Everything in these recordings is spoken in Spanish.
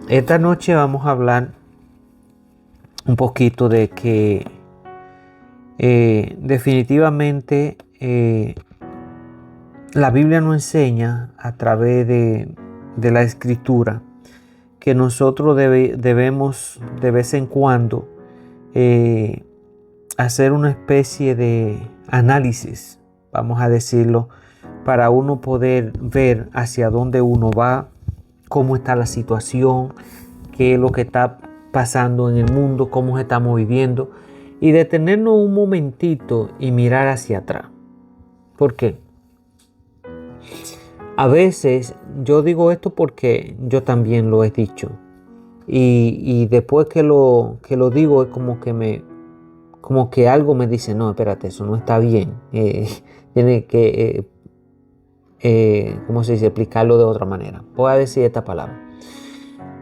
Esta noche vamos a hablar un poquito de que definitivamente la Biblia nos enseña a través de la Escritura que nosotros debemos de vez en cuando hacer una especie de análisis, vamos a decirlo, para uno poder ver hacia dónde uno va, cómo está la situación, qué es lo que está pasando en el mundo, cómo estamos viviendo, y detenernos un momentito y mirar hacia atrás. ¿Por qué? A veces yo digo esto porque yo también lo he dicho. Y después que lo digo es como que algo me dice, no, espérate, eso no está bien. Tiene que, ¿cómo se dice? Explicarlo de otra manera. Voy a decir esta palabra.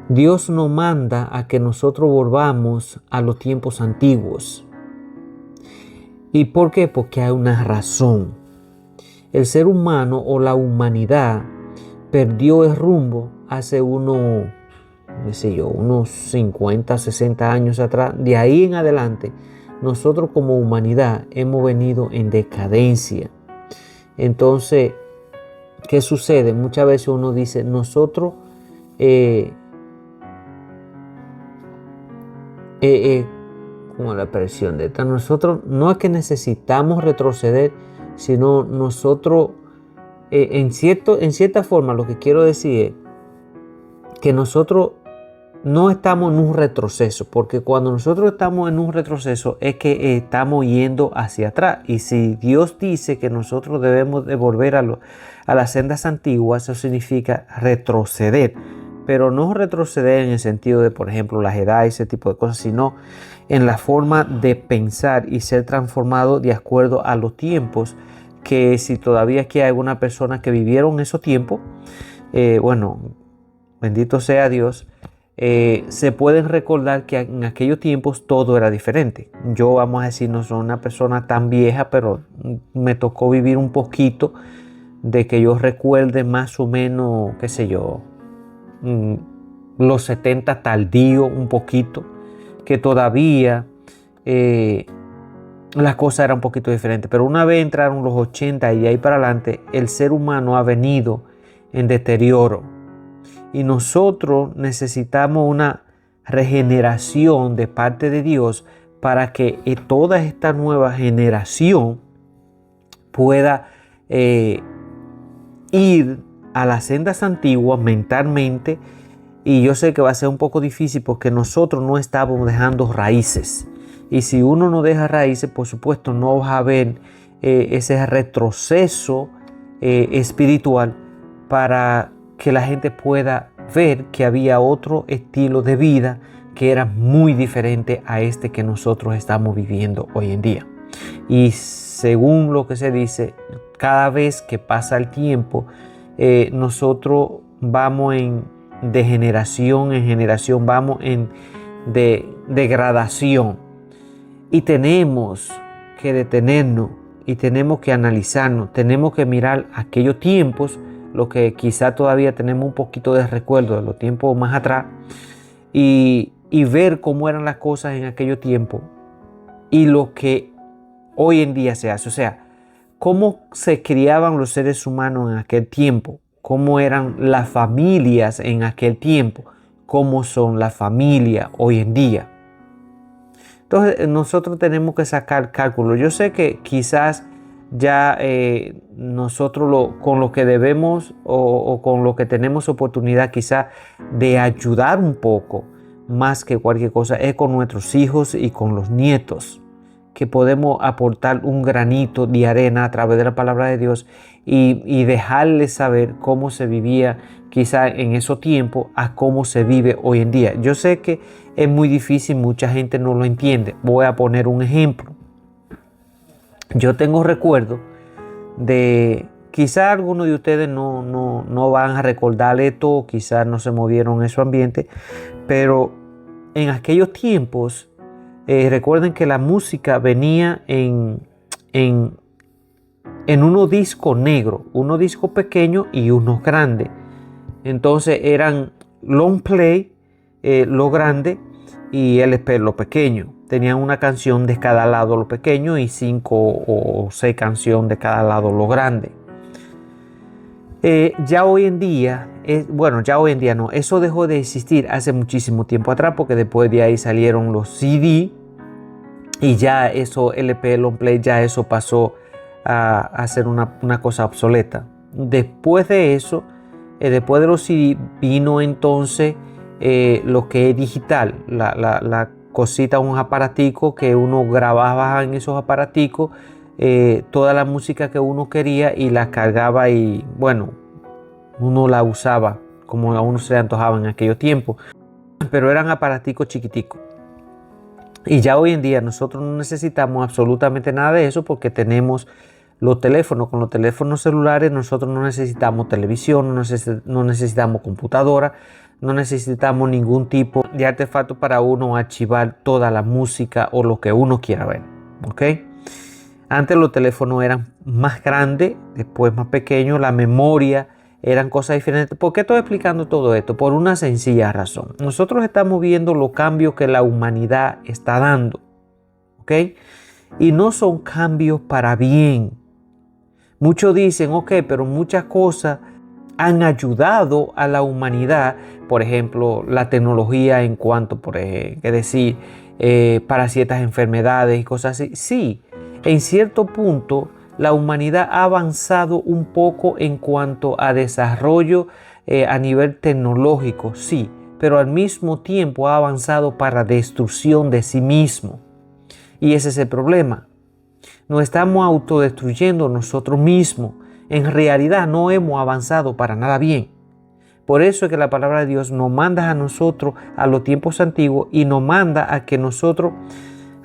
Dios nos manda a que nosotros volvamos a los tiempos antiguos. ¿Y por qué? Porque hay una razón. El ser humano o la humanidad perdió el rumbo hace unos 50, 60 años atrás. De ahí en adelante, nosotros como humanidad hemos venido en decadencia. Entonces, ¿qué sucede? Muchas veces uno dice, nosotros como la presión de esta, nosotros no es que necesitamos retroceder, sino nosotros, en cierta forma, lo que quiero decir es que nosotros no estamos en un retroceso, porque cuando nosotros estamos en un retroceso es que estamos yendo hacia atrás. Y si Dios dice que nosotros debemos de volver a las sendas antiguas, eso significa retroceder. Pero no retroceder en el sentido de, por ejemplo, las edades, ese tipo de cosas, sino en la forma de pensar y ser transformado de acuerdo a los tiempos. Que si todavía aquí hay alguna persona que vivieron esos tiempos, bueno, bendito sea Dios, se pueden recordar que en aquellos tiempos todo era diferente. Yo, vamos a decir, no soy una persona tan vieja, pero me tocó vivir un poquito de que yo recuerde más o menos, qué sé yo, los 70 tardío, un poquito, que todavía las cosas eran un poquito diferentes. Pero una vez entraron los 80 y de ahí para adelante, el ser humano ha venido en deterioro. Y nosotros necesitamos una regeneración de parte de Dios para que toda esta nueva generación pueda ir a las sendas antiguas mentalmente. Y yo sé que va a ser un poco difícil porque nosotros no estamos dejando raíces. Y si uno no deja raíces, por supuesto, no va a haber ese retroceso espiritual para que la gente pueda ver que había otro estilo de vida que era muy diferente a este que nosotros estamos viviendo hoy en día. Y según lo que se dice, cada vez que pasa el tiempo, nosotros vamos de generación en generación, vamos en degradación. Y tenemos que detenernos y tenemos que analizarnos, tenemos que mirar aquellos tiempos, lo que quizá todavía tenemos un poquito de recuerdo de los tiempos más atrás, y ver cómo eran las cosas en aquellos tiempos y lo que hoy en día se hace. O sea, cómo se criaban los seres humanos en aquel tiempo, cómo eran las familias en aquel tiempo, cómo son las familias hoy en día. Entonces nosotros tenemos que sacar cálculos. Yo sé que quizás ya nosotros con lo que debemos o con lo que tenemos oportunidad quizás de ayudar un poco más que cualquier cosa es con nuestros hijos y con los nietos, que podemos aportar un granito de arena a través de la palabra de Dios y dejarles saber cómo se vivía quizá en esos tiempos a cómo se vive hoy en día. Yo sé que es muy difícil, mucha gente no lo entiende. Voy a poner un ejemplo. Yo tengo recuerdo de, quizá algunos de ustedes no van a recordar esto, quizás no se movieron en su ambiente, pero en aquellos tiempos, recuerden que la música venía en unos discos negros, unos discos pequeños y unos grandes. Entonces eran long play lo grande y LP lo pequeño. Tenían una canción de cada lado lo pequeño y 5 o 6 canciones de cada lado lo grande. Ya hoy en día, ya hoy en día no, eso dejó de existir hace muchísimo tiempo atrás, porque después de ahí salieron los CD y ya eso, LP, long play, ya eso pasó a ser una cosa obsoleta. Después de eso, después de los CD, vino entonces lo que es digital, la cosita, un aparatico que uno grababa en esos aparaticos toda la música que uno quería y la cargaba y bueno, uno la usaba como a uno se le antojaba en aquellos tiempos, pero eran aparaticos chiquiticos. Y ya hoy en día nosotros no necesitamos absolutamente nada de eso, porque tenemos los teléfonos. Con los teléfonos celulares nosotros no necesitamos televisión, no necesitamos computadora, no necesitamos ningún tipo de artefacto para uno archivar toda la música o lo que uno quiera ver. ¿Ok? Antes los teléfonos eran más grandes, después más pequeños, la memoria eran cosas diferentes. ¿Por qué estoy explicando todo esto? Por una sencilla razón. Nosotros estamos viendo los cambios que la humanidad está dando, ¿ok? Y no son cambios para bien. Muchos dicen, ok, pero muchas cosas han ayudado a la humanidad. Por ejemplo, la tecnología en cuanto, para ciertas enfermedades y cosas así. Sí, en cierto punto la humanidad ha avanzado un poco en cuanto a desarrollo a nivel tecnológico, sí, pero al mismo tiempo ha avanzado para destrucción de sí mismo. Y ese es el problema. Nos estamos autodestruyendo nosotros mismos. En realidad no hemos avanzado para nada bien. Por eso es que la palabra de Dios nos manda a nosotros a los tiempos antiguos y nos manda a que nosotros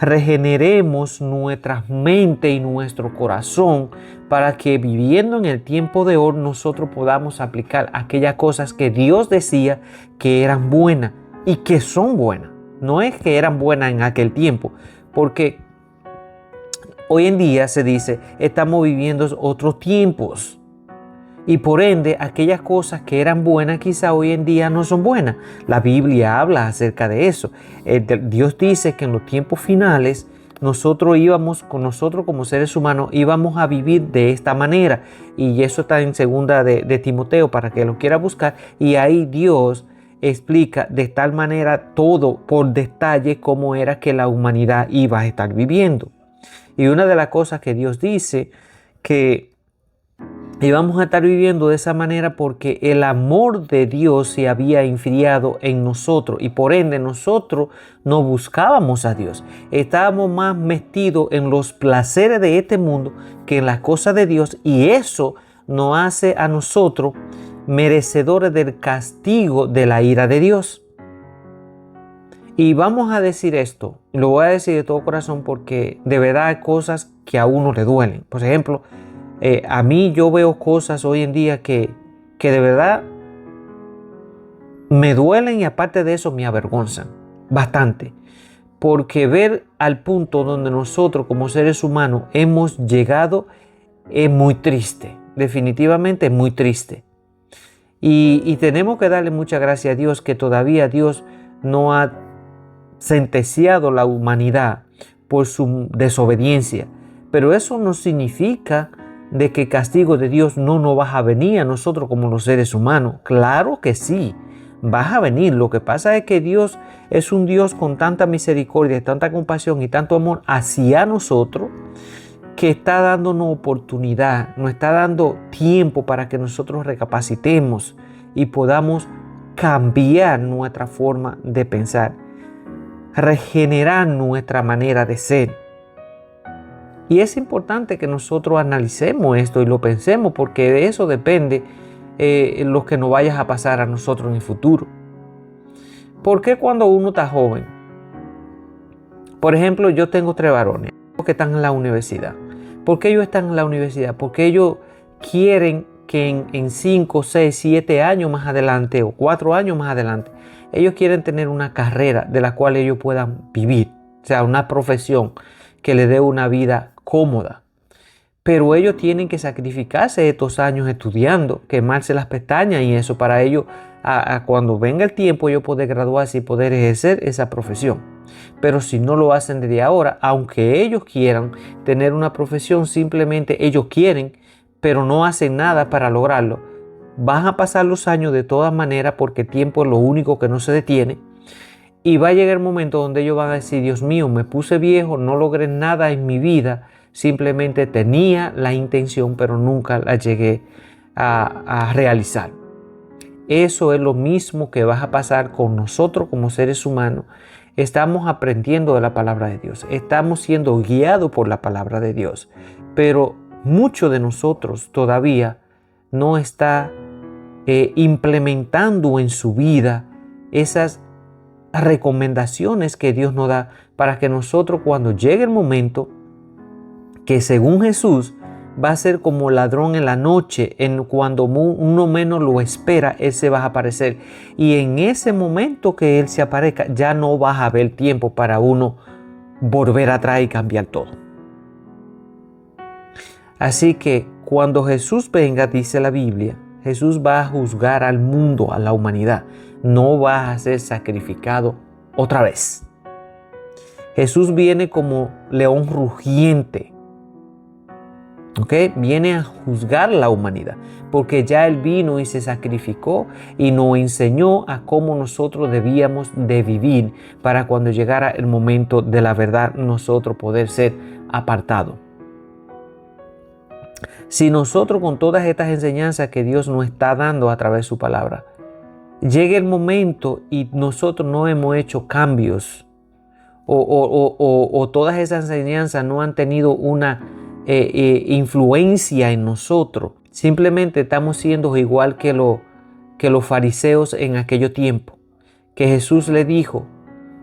regeneremos nuestra mente y nuestro corazón, para que viviendo en el tiempo de hoy nosotros podamos aplicar aquellas cosas que Dios decía que eran buenas y que son buenas. No es que eran buenas en aquel tiempo, porque hoy en día se dice estamos viviendo otros tiempos. Y por ende, aquellas cosas que eran buenas quizá hoy en día no son buenas. La Biblia habla acerca de eso. Dios dice que en los tiempos finales nosotros como seres humanos íbamos a vivir de esta manera. Y eso está en segunda de Timoteo para que lo quiera buscar. Y ahí Dios explica de tal manera todo por detalle cómo era que la humanidad iba a estar viviendo. Y una de las cosas que Dios dice que y vamos a estar viviendo de esa manera porque el amor de Dios se había enfriado en nosotros y por ende nosotros no buscábamos a Dios. Estábamos más metidos en los placeres de este mundo que en las cosas de Dios, y eso nos hace a nosotros merecedores del castigo de la ira de Dios. Y vamos a decir esto, lo voy a decir de todo corazón porque de verdad hay cosas que a uno le duelen. Por ejemplo, a mí yo veo cosas hoy en día que de verdad me duelen, y aparte de eso me avergonzan bastante, porque ver al punto donde nosotros como seres humanos hemos llegado es muy triste, definitivamente es muy triste. Y tenemos que darle muchas gracias a Dios que todavía Dios no ha sentenciado la humanidad por su desobediencia, pero eso no significa de que el castigo de Dios no nos va a venir a nosotros como los seres humanos. Claro que sí, va a venir. Lo que pasa es que Dios es un Dios con tanta misericordia, tanta compasión y tanto amor hacia nosotros, que está dándonos oportunidad, nos está dando tiempo para que nosotros recapacitemos y podamos cambiar nuestra forma de pensar, regenerar nuestra manera de ser. Y es importante que nosotros analicemos esto y lo pensemos, porque de eso depende lo que nos vaya a pasar a nosotros en el futuro. ¿Por qué cuando uno está joven? Por ejemplo, yo tengo 3 varones que están en la universidad. ¿Por qué ellos están en la universidad? Porque ellos quieren que en 5, 6, 7 años más adelante o 4 años más adelante, ellos quieren tener una carrera de la cual ellos puedan vivir. O sea, una profesión que les dé una vida cómoda. Pero ellos tienen que sacrificarse estos años estudiando, quemarse las pestañas y eso para ellos a cuando venga el tiempo ellos poder graduarse y poder ejercer esa profesión. Pero si no lo hacen desde ahora, aunque ellos quieran tener una profesión, simplemente ellos quieren, pero no hacen nada para lograrlo, van a pasar los años de todas maneras porque el tiempo es lo único que no se detiene. Y va a llegar el momento donde ellos van a decir, Dios mío, me puse viejo, no logré nada en mi vida, simplemente tenía la intención, pero nunca la llegué a realizar. Eso es lo mismo que va a pasar con nosotros como seres humanos. Estamos aprendiendo de la palabra de Dios, estamos siendo guiados por la palabra de Dios, pero muchos de nosotros todavía no está implementando en su vida esas recomendaciones que Dios nos da para que nosotros cuando llegue el momento que según Jesús va a ser como ladrón en la noche, cuando uno menos lo espera, Él se va a aparecer. Y en ese momento que Él se aparezca, ya no va a haber tiempo para uno volver atrás y cambiar todo. Así que cuando Jesús venga, dice la Biblia, Jesús va a juzgar al mundo, a la humanidad. No va a ser sacrificado otra vez. Jesús viene como león rugiente. Viene a juzgar la humanidad, porque ya Él vino y se sacrificó y nos enseñó a cómo nosotros debíamos de vivir para cuando llegara el momento de la verdad nosotros poder ser apartados. Si nosotros con todas estas enseñanzas que Dios nos está dando a través de su palabra, llega el momento y nosotros no hemos hecho cambios o todas esas enseñanzas no han tenido una influencia en nosotros, simplemente estamos siendo igual que los fariseos en aquellos tiempos, que Jesús le dijo,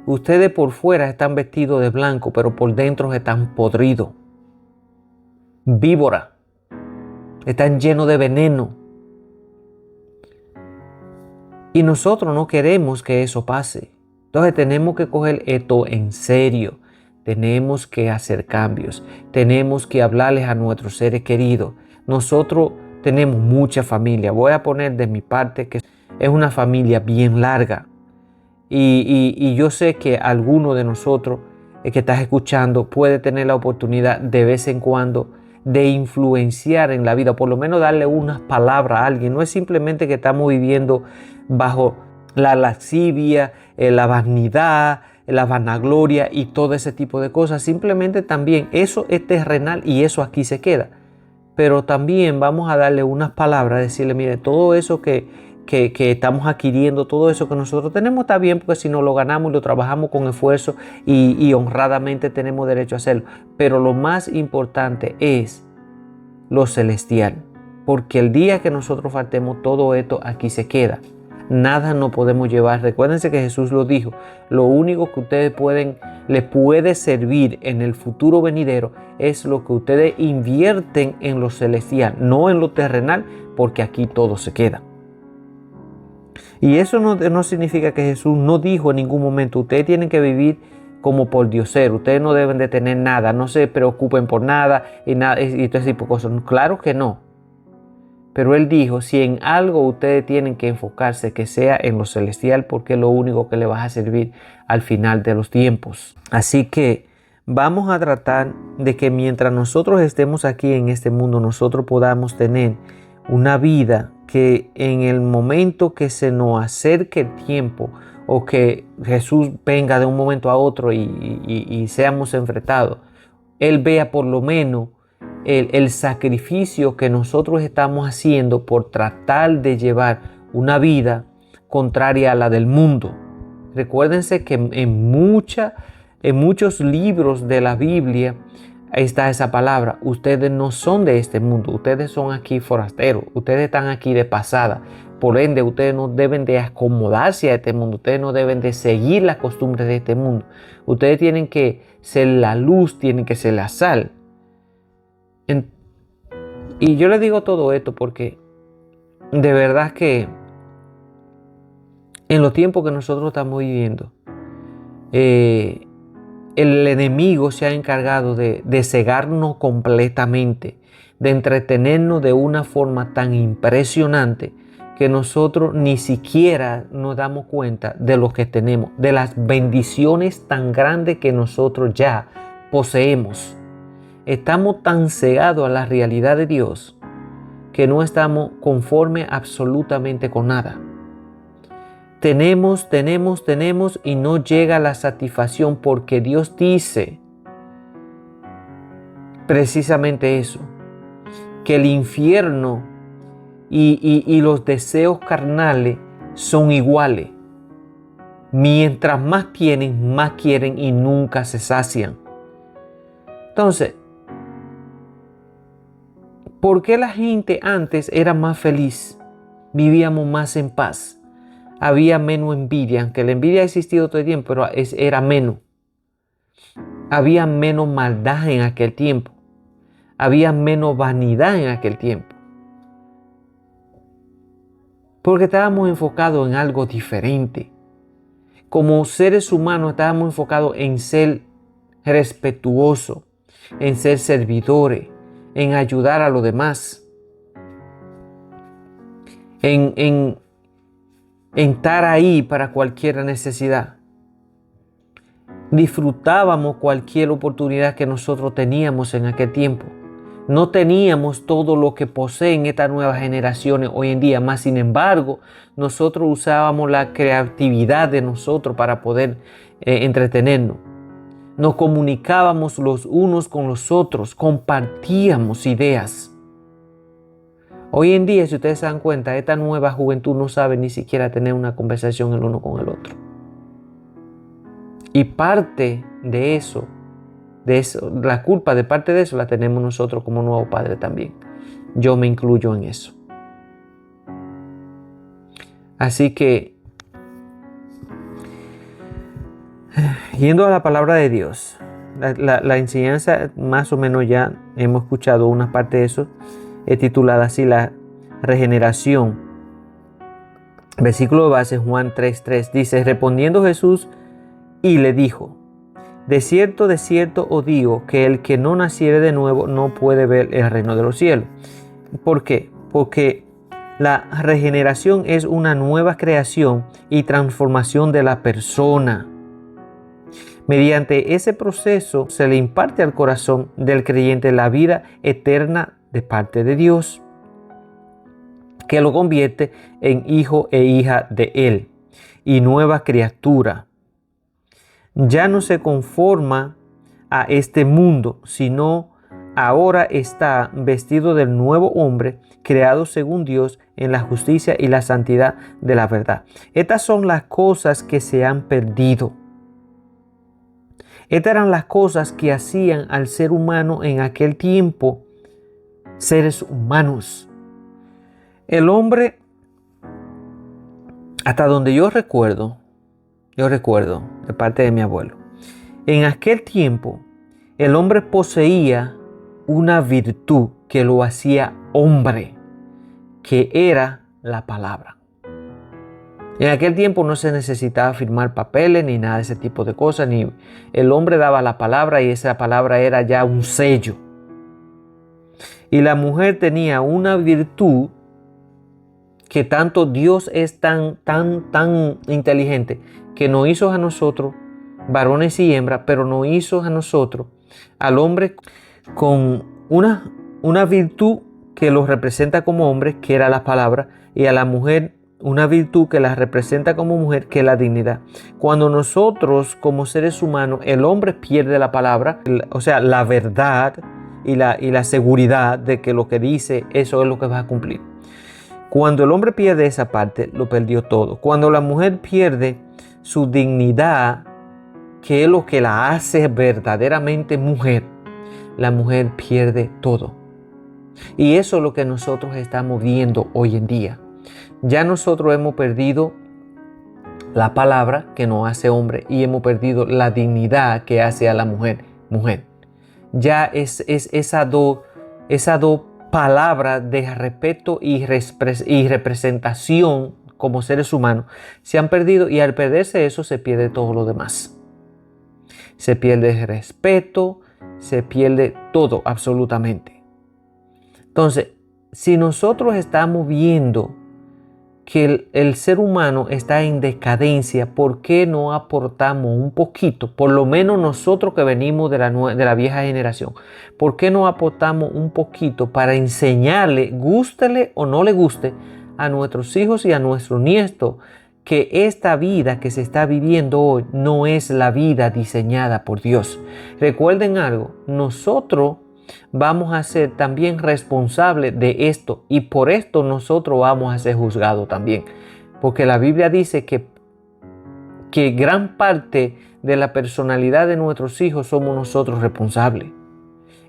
ustedes por fuera están vestidos de blanco, pero por dentro están podridos, víbora, están llenos de veneno. Y nosotros no queremos que eso pase. Entonces tenemos que coger esto en serio. Tenemos que hacer cambios. Tenemos que hablarles a nuestros seres queridos. Nosotros tenemos mucha familia. Voy a poner de mi parte que es una familia bien larga. Y yo sé que alguno de nosotros que estás escuchando puede tener la oportunidad de vez en cuando de influenciar en la vida, por lo menos darle unas palabras a alguien. No es simplemente que estamos viviendo bajo la lascivia, la vanidad, la vanagloria y todo ese tipo de cosas. Simplemente también eso es terrenal y eso aquí se queda. Pero también vamos a darle unas palabras, decirle, mire, todo eso que estamos adquiriendo, todo eso que nosotros tenemos está bien, porque si no lo ganamos y lo trabajamos con esfuerzo y honradamente tenemos derecho a hacerlo. Pero lo más importante es lo celestial, porque el día que nosotros faltemos, todo esto aquí se queda. Nada nos podemos llevar. Recuérdense que Jesús lo dijo. Lo único que ustedes les puede servir en el futuro venidero es lo que ustedes invierten en lo celestial, no en lo terrenal, porque aquí todo se queda. Y eso no significa que Jesús no dijo en ningún momento, ustedes tienen que vivir como por diosero, ustedes no deben de tener nada, no se preocupen por nada y todo ese tipo de cosas. Claro que no. Pero Él dijo, si en algo ustedes tienen que enfocarse, que sea en lo celestial, porque es lo único que le va a servir al final de los tiempos. Así que vamos a tratar de que mientras nosotros estemos aquí en este mundo, nosotros podamos tener una vida que en el momento que se nos acerque el tiempo o que Jesús venga de un momento a otro y seamos enfrentados, Él vea por lo menos el sacrificio que nosotros estamos haciendo por tratar de llevar una vida contraria a la del mundo. Recuérdense que en muchos libros de la Biblia está esa palabra. Ustedes no son de este mundo, ustedes son aquí forasteros, ustedes están aquí de pasada. Por ende, ustedes no deben de acomodarse a este mundo, ustedes no deben de seguir las costumbres de este mundo. Ustedes tienen que ser la luz, tienen que ser la sal. Y yo les digo todo esto porque de verdad que en los tiempos que nosotros estamos viviendo, el enemigo se ha encargado de cegarnos completamente, de entretenernos de una forma tan impresionante que nosotros ni siquiera nos damos cuenta de lo que tenemos, de las bendiciones tan grandes que nosotros ya poseemos. Estamos tan cegados a la realidad de Dios que no estamos conformes absolutamente con nada. Tenemos y no llega la satisfacción, porque Dios dice precisamente eso, que el infierno y los deseos carnales son iguales. Mientras más tienen, más quieren y nunca se sacian. Entonces, ¿por qué la gente antes era más feliz? Vivíamos más en paz. Había menos envidia, aunque la envidia ha existido todo el tiempo, pero era menos. Había menos maldad en aquel tiempo. Había menos vanidad en aquel tiempo. Porque estábamos enfocados en algo diferente. Como seres humanos estábamos enfocados en ser respetuosos, en ser servidores, en ayudar a los demás, en estar ahí para cualquier necesidad. Disfrutábamos cualquier oportunidad que nosotros teníamos en aquel tiempo. No teníamos todo lo que poseen estas nuevas generaciones hoy en día, más sin embargo, nosotros usábamos la creatividad de nosotros para poder entretenernos. Nos comunicábamos los unos con los otros, compartíamos ideas. Hoy en día, si ustedes se dan cuenta, esta nueva juventud no sabe ni siquiera tener una conversación el uno con el otro. Y parte de eso, la culpa de parte de eso la tenemos nosotros como nuevo padre también. Yo me incluyo en eso. Así que, yendo a la palabra de Dios, la enseñanza más o menos ya hemos escuchado una parte de eso, titulada así la regeneración. Versículo base, Juan 3:3, dice: respondiendo Jesús y le dijo: de cierto os digo que el que no naciere de nuevo no puede ver el reino de los cielos. ¿Por qué? Porque la regeneración es una nueva creación y transformación de la persona. Mediante ese proceso se le imparte al corazón del creyente la vida eterna de parte de Dios, que lo convierte en hijo e hija de Él y nueva criatura. Ya no se conforma a este mundo, sino ahora está vestido del nuevo hombre, creado según Dios en la justicia y la santidad de la verdad. Estas son las cosas que se han perdido. Estas eran las cosas que hacían al ser humano en aquel tiempo seres humanos. El hombre, hasta donde yo recuerdo de parte de mi abuelo, en aquel tiempo el hombre poseía una virtud que lo hacía hombre, que era la palabra. En aquel tiempo no se necesitaba firmar papeles ni nada de ese tipo de cosas, ni el hombre daba la palabra y esa palabra era ya un sello. Y la mujer tenía una virtud que tanto Dios es tan inteligente que nos hizo a nosotros varones y hembras, pero nos hizo a nosotros, al hombre, con una virtud que lo representa como hombre, que era la palabra, y a la mujer una virtud que la representa como mujer, que es la dignidad. Cuando nosotros como seres humanos, el hombre pierde la palabra, o sea, la verdad y la seguridad de que lo que dice, eso es lo que va a cumplir. Cuando el hombre pierde esa parte, lo perdió todo. Cuando la mujer pierde su dignidad, que es lo que la hace verdaderamente mujer, la mujer pierde todo. Y eso es lo que nosotros estamos viendo hoy en día. Ya nosotros hemos perdido la palabra que nos hace hombre y hemos perdido la dignidad que hace a la mujer mujer. Ya es esas dos palabras de respeto y representación como seres humanos se han perdido, y al perderse eso se pierde todo lo demás. Se pierde el respeto, se pierde todo absolutamente. Entonces, si nosotros estamos viendo que el ser humano está en decadencia, ¿por qué no aportamos un poquito? Por lo menos nosotros que venimos de la vieja generación, ¿por qué no aportamos un poquito para enseñarle, gústele o no le guste, a nuestros hijos y a nuestros nietos, que esta vida que se está viviendo hoy no es la vida diseñada por Dios? Recuerden algo, nosotros vamos a ser también responsables de esto y por esto nosotros vamos a ser juzgados también. Porque la Biblia dice que gran parte de la personalidad de nuestros hijos somos nosotros responsables.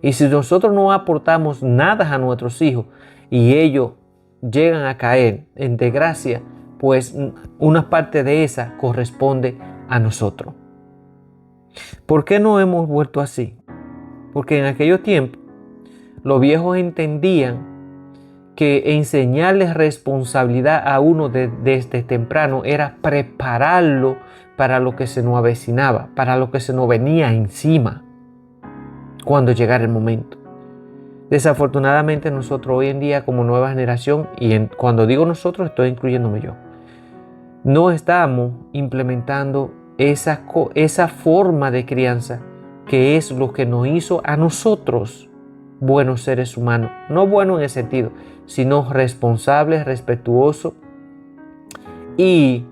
Y si nosotros no aportamos nada a nuestros hijos y ellos llegan a caer en desgracia, pues una parte de esa corresponde a nosotros. ¿Por qué no hemos vuelto así? Porque en aquellos tiempos los viejos entendían que enseñarles responsabilidad a uno desde temprano era prepararlo para lo que se nos avecinaba, para lo que se nos venía encima cuando llegara el momento. Desafortunadamente nosotros hoy en día como nueva generación, y cuando digo nosotros estoy incluyéndome yo, no estamos implementando esa forma de crianza que es lo que nos hizo a nosotros buenos seres humanos. No buenos en el sentido, sino responsables, respetuosos y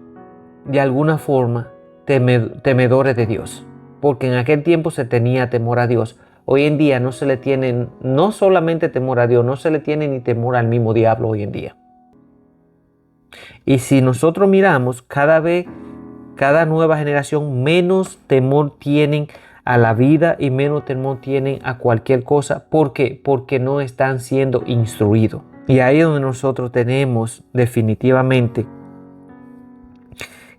de alguna forma temedores de Dios. Porque en aquel tiempo se tenía temor a Dios. Hoy en día no se le tiene no solamente temor a Dios, no se le tiene ni temor al mismo diablo hoy en día. Y si nosotros miramos, cada nueva generación menos temor tienen a la vida y menos temor tienen a cualquier cosa. ¿Por qué? Porque no están siendo instruidos. Y ahí es donde nosotros tenemos definitivamente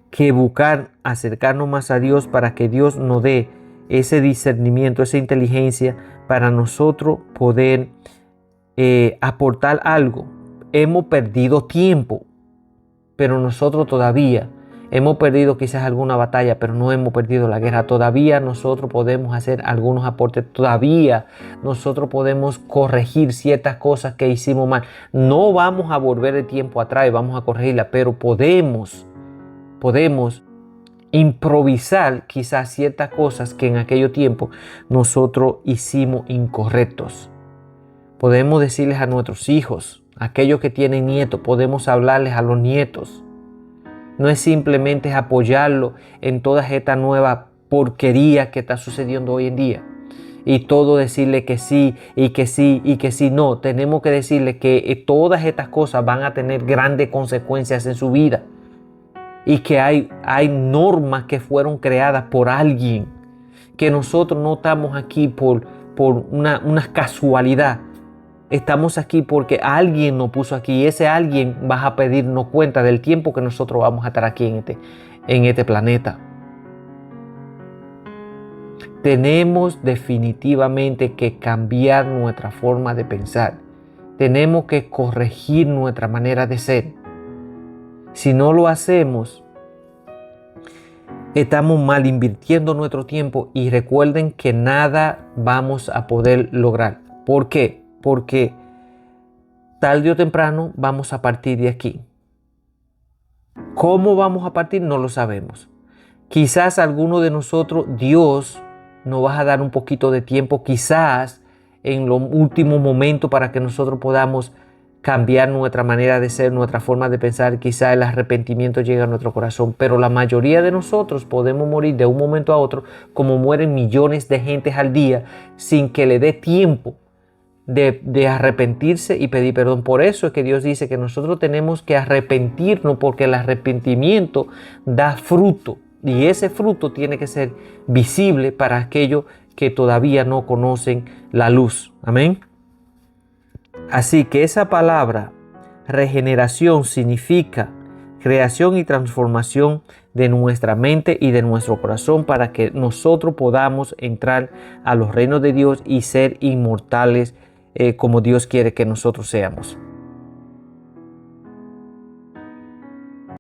que buscar acercarnos más a Dios para que Dios nos dé ese discernimiento, esa inteligencia para nosotros poder aportar algo. Hemos perdido tiempo, pero nosotros todavía hemos perdido quizás alguna batalla, pero no hemos perdido la guerra. Todavía nosotros podemos hacer algunos aportes. Todavía nosotros podemos corregir ciertas cosas que hicimos mal. No vamos a volver el tiempo atrás y vamos a corregirla, pero podemos improvisar quizás ciertas cosas que en aquellos tiempos nosotros hicimos incorrectos. Podemos decirles a nuestros hijos, aquellos que tienen nietos, podemos hablarles a los nietos. No es simplemente apoyarlo en toda esta nueva porquería que está sucediendo hoy en día. Y todo decirle que sí, y que sí, y que sí. No, tenemos que decirle que todas estas cosas van a tener grandes consecuencias en su vida. Y que hay normas que fueron creadas por alguien. Que nosotros no estamos aquí por una casualidad. Estamos aquí porque alguien nos puso aquí y ese alguien va a pedirnos cuenta del tiempo que nosotros vamos a estar aquí en este planeta. Tenemos definitivamente que cambiar nuestra forma de pensar. Tenemos que corregir nuestra manera de ser. Si no lo hacemos, estamos mal invirtiendo nuestro tiempo y recuerden que nada vamos a poder lograr. ¿Por qué? Porque tarde o temprano vamos a partir de aquí. ¿Cómo vamos a partir? No lo sabemos. Quizás alguno de nosotros, Dios nos va a dar un poquito de tiempo, quizás en los últimos momentos para que nosotros podamos cambiar nuestra manera de ser, nuestra forma de pensar. Quizás el arrepentimiento llegue a nuestro corazón, pero la mayoría de nosotros podemos morir de un momento a otro, como mueren millones de gentes al día, sin que le dé tiempo de arrepentirse y pedir perdón. Por eso es que Dios dice que nosotros tenemos que arrepentirnos, porque el arrepentimiento da fruto y ese fruto tiene que ser visible para aquellos que todavía no conocen la luz. Amén. Así que esa palabra regeneración significa creación y transformación de nuestra mente y de nuestro corazón para que nosotros podamos entrar a los reinos de Dios y ser inmortales como Dios quiere que nosotros seamos.